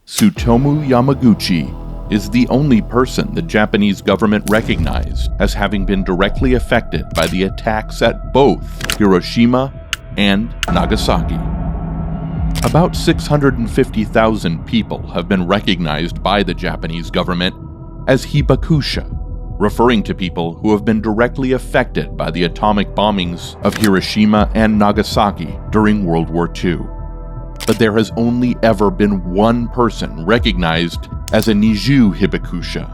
Tsutomu Yamaguchi is the only person the Japanese government recognized as having been directly affected by the attacks at both Hiroshima and Nagasaki. About 650,000 people have been recognized by the Japanese government as hibakusha, referring to people who have been directly affected by the atomic bombings of Hiroshima and Nagasaki during World War II. But there has only ever been one person recognized as a Niju hibakusha,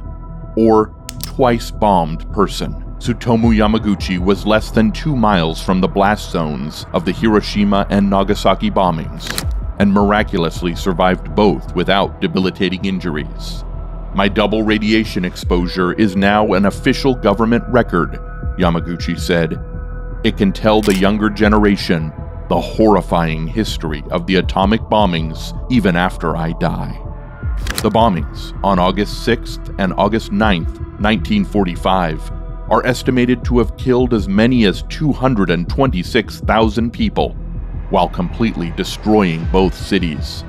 or twice-bombed person. Tsutomu Yamaguchi was less than 2 miles from the blast zones of the Hiroshima and Nagasaki bombings, and miraculously survived both without debilitating injuries. My double radiation exposure is now an official government record, Yamaguchi said. It can tell the younger generation the horrifying history of the atomic bombings even after I die. The bombings on August 6th and August 9th, 1945, are estimated to have killed as many as 226,000 people, while completely destroying both cities.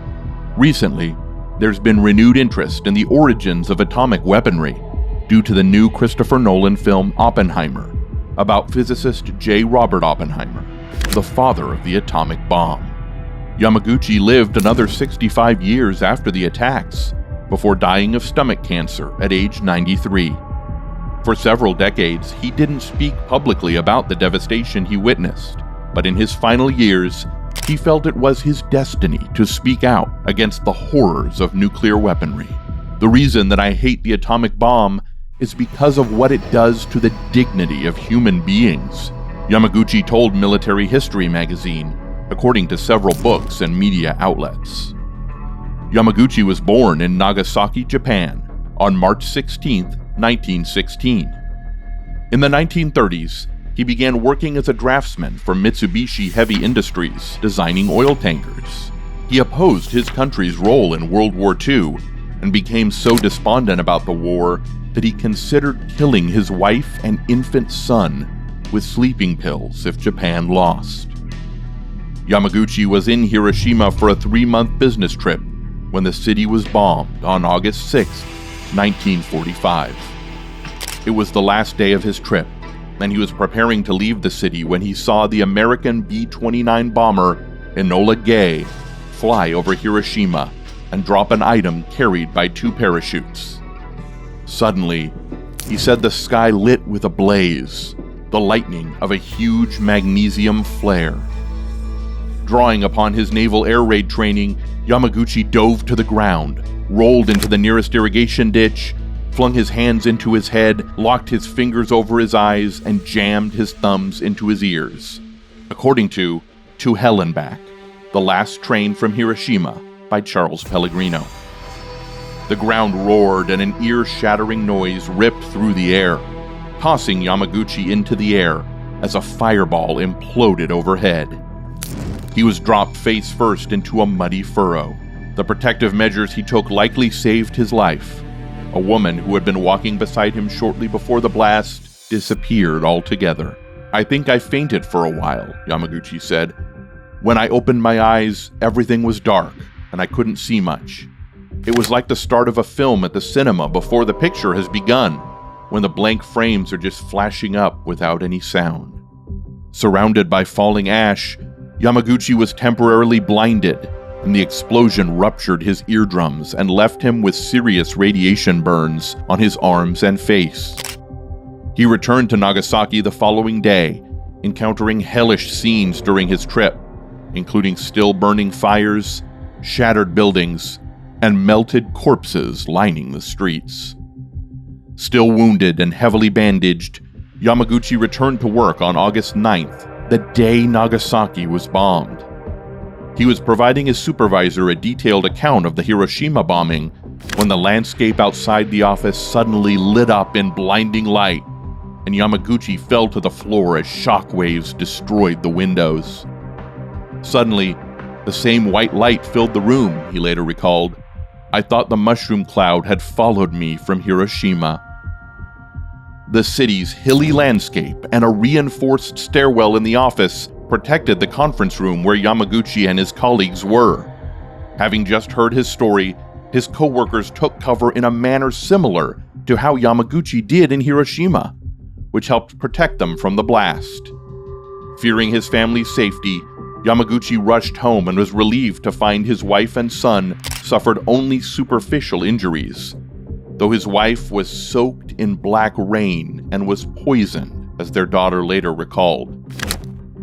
Recently, there's been renewed interest in the origins of atomic weaponry due to the new Christopher Nolan film Oppenheimer, about physicist J. Robert Oppenheimer, the father of the atomic bomb. Yamaguchi lived another 65 years after the attacks, before dying of stomach cancer at age 93. For several decades, he didn't speak publicly about the devastation he witnessed, but in his final years, he felt it was his destiny to speak out against the horrors of nuclear weaponry. The reason that I hate the atomic bomb is because of what it does to the dignity of human beings, Yamaguchi told Military History magazine, according to several books and media outlets. Yamaguchi was born in Nagasaki, Japan, on March 16, 1916. In the 1930s, he began working as a draftsman for Mitsubishi Heavy Industries, designing oil tankers. He opposed his country's role in World War II and became so despondent about the war that he considered killing his wife and infant son with sleeping pills if Japan lost. Yamaguchi was in Hiroshima for a 3-month business trip when the city was bombed on August 6, 1945. It was the last day of his trip, and he was preparing to leave the city when he saw the American B-29 bomber Enola Gay fly over Hiroshima and drop an item carried by 2 parachutes. Suddenly, he said the sky lit with a blaze, the lightning of a huge magnesium flare. Drawing upon his naval air raid training, Yamaguchi dove to the ground, rolled into the nearest irrigation ditch, flung his hands into his head, locked his fingers over his eyes, and jammed his thumbs into his ears. According to Hell and Back, The Last Train from Hiroshima by Charles Pellegrino. The ground roared and an ear-shattering noise ripped through the air, tossing Yamaguchi into the air as a fireball imploded overhead. He was dropped face first into a muddy furrow. The protective measures he took likely saved his life. A woman who had been walking beside him shortly before the blast disappeared altogether. "I think I fainted for a while," Yamaguchi said. "When I opened my eyes, everything was dark, and I couldn't see much. It was like the start of a film at the cinema before the picture has begun, when the blank frames are just flashing up without any sound." Surrounded by falling ash, Yamaguchi was temporarily blinded, and the explosion ruptured his eardrums and left him with serious radiation burns on his arms and face. He returned to Nagasaki the following day, encountering hellish scenes during his trip, including still burning fires, shattered buildings, and melted corpses lining the streets. Still wounded and heavily bandaged, Yamaguchi returned to work on August 9th, the day Nagasaki was bombed. He was providing his supervisor a detailed account of the Hiroshima bombing when the landscape outside the office suddenly lit up in blinding light, and Yamaguchi fell to the floor as shock waves destroyed the windows. Suddenly, the same white light filled the room, he later recalled. "I thought the mushroom cloud had followed me from Hiroshima." The city's hilly landscape and a reinforced stairwell in the office protected the conference room where Yamaguchi and his colleagues were. Having just heard his story, his co-workers took cover in a manner similar to how Yamaguchi did in Hiroshima, which helped protect them from the blast. Fearing his family's safety, Yamaguchi rushed home and was relieved to find his wife and son suffered only superficial injuries, though his wife was soaked in black rain and was poisoned, as their daughter later recalled.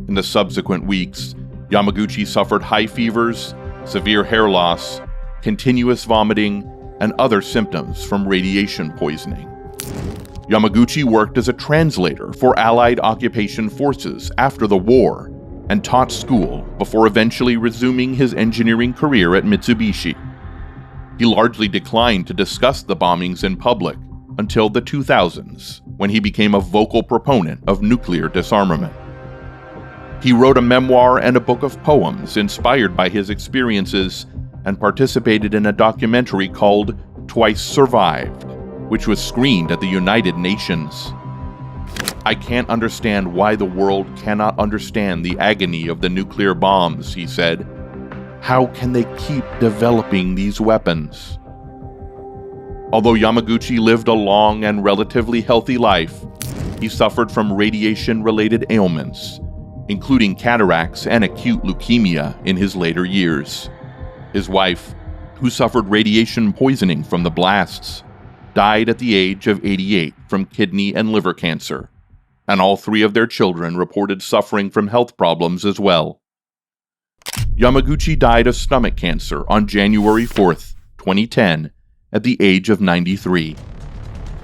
In the subsequent weeks, Yamaguchi suffered high fevers, severe hair loss, continuous vomiting, and other symptoms from radiation poisoning. Yamaguchi worked as a translator for Allied occupation forces after the war and taught school before eventually resuming his engineering career at Mitsubishi. He largely declined to discuss the bombings in public until the 2000s, when he became a vocal proponent of nuclear disarmament. He wrote a memoir and a book of poems inspired by his experiences and participated in a documentary called Twice Survived, which was screened at the United Nations. "I can't understand why the world cannot understand the agony of the nuclear bombs," he said. "How can they keep developing these weapons?" Although Yamaguchi lived a long and relatively healthy life, he suffered from radiation-related ailments, including cataracts and acute leukemia in his later years. His wife, who suffered radiation poisoning from the blasts, died at the age of 88 from kidney and liver cancer, and all three of their children reported suffering from health problems as well. Yamaguchi died of stomach cancer on January 4th, 2010, at the age of 93.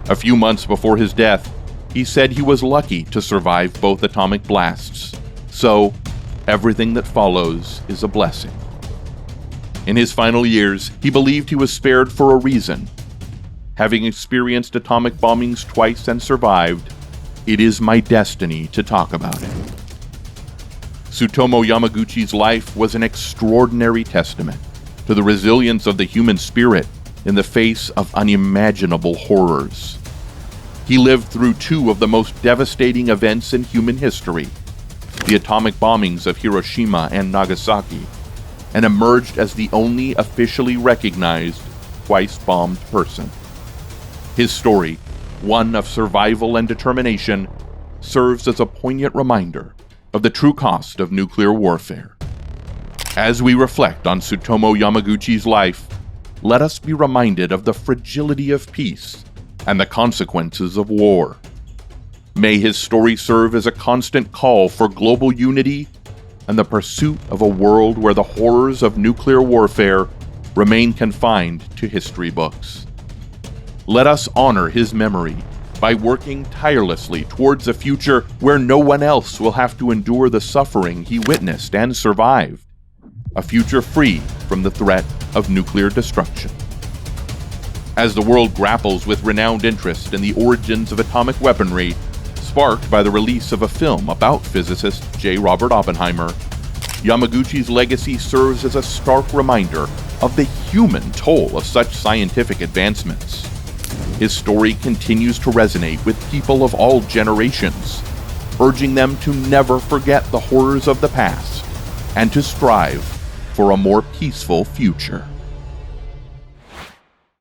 A few months before his death, he said he was lucky to survive both atomic blasts, so everything that follows is a blessing. In his final years, he believed he was spared for a reason. Having experienced atomic bombings twice and survived, it is my destiny to talk about it. Tsutomu Yamaguchi's life was an extraordinary testament to the resilience of the human spirit in the face of unimaginable horrors. He lived through two of the most devastating events in human history, the atomic bombings of Hiroshima and Nagasaki, and emerged as the only officially recognized twice-bombed person. His story, one of survival and determination, serves as a poignant reminder of the true cost of nuclear warfare. As we reflect on Tsutomu Yamaguchi's life, let us be reminded of the fragility of peace and the consequences of war. May his story serve as a constant call for global unity and the pursuit of a world where the horrors of nuclear warfare remain confined to history books. Let us honor his memory by working tirelessly towards a future where no one else will have to endure the suffering he witnessed and survived, a future free from the threat of nuclear destruction. As the world grapples with renowned interest in the origins of atomic weaponry, sparked by the release of a film about physicist J. Robert Oppenheimer, Yamaguchi's legacy serves as a stark reminder of the human toll of such scientific advancements. His story continues to resonate with people of all generations, urging them to never forget the horrors of the past and to strive for a more peaceful future.